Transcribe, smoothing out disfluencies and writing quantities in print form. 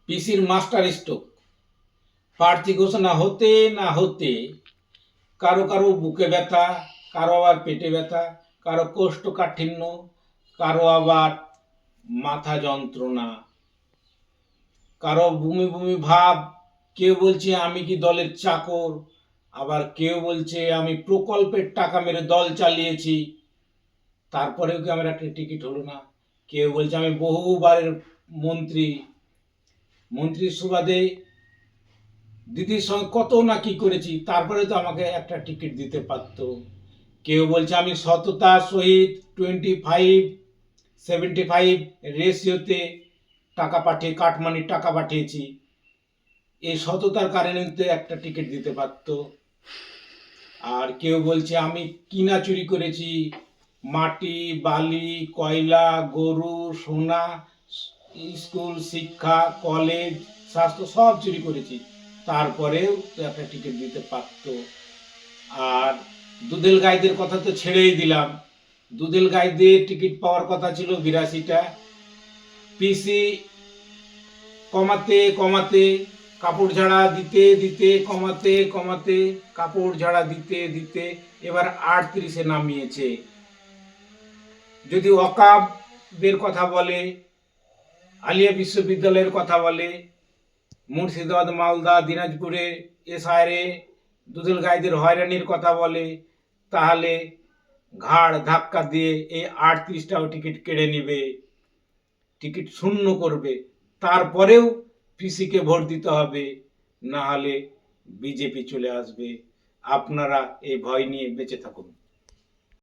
পিসির master stroke. প্রার্থী ঘোষণা হতে না হতে কারো কারো বুকে ব্যথা, কারো আবার পেটে ব্যথা, কারো কোষ্ঠকাঠিন্য, কারো আবার মাথা যন্ত্রণা, কারো বমি বমি ভাব, কেউ বলছে আমি কি দলের চাকর, আবার কেউ বলছে আমি প্রকল্পের টাকা মেরে দল চালিয়েছি, তারপরেও কি আমার একটা টিকিট হলো না। কেউ বলছে আমি বহুবারের মন্ত্রীর সুবাদে দিদির সঙ্গে কত না কি করেছি, তারপরে তো আমাকে একটা টিকিট দিতে পারতো। কেউ বলছে আমি সততার সহিত 25-75 রেশিওতে টাকা পাঠিয়ে কাটমানির টাকা পাঠিয়েছি, এই সততার কারণে তো একটা টিকিট দিতে পারতো। আর কেউ বলছে আমি কিনা চুরি করেছি, মাটি, বালি, কয়লা, গরু, সোনা, স্কুল, শিক্ষা, কলেজ, স্বাস্থ্য সব চুরি করেছি, তারপরেও তো একটা টিকিট দিতে পারতো। আর দুধেল গাইদের কথা তো ছেড়েই দিলাম। দুধেল গাইদের টিকিট পাওয়ার কথা ছিল 82টা, পিসি কমাতে কমাতে, কাপড় ঝাড়া দিতে দিতে, কমাতে কমাতে, কাপড় ঝাড়া দিতে দিতে এবার 38-এ নামিয়েছে। যদি ওয়াকাবের কথা বলে, আলিয়া বিশ্ববিদ্যালয়ের কথা বলে, মুর্শিদাবাদ, মালদা, দিনাজপুরে এসআইআরে দুধেল গাইদের হয়রানির কথা বলে, তাহলে ঘাড় ধাক্কা দিয়ে এই 38টাও টিকিট কেড়ে নিবে, টিকিট শূন্য করবে, তারপরেও পিসিকে ভোট দিতে হবে, না হলে বিজেপি চলে আসবে। আপনারা এই ভয় নিয়ে বেঁচে থাকুন।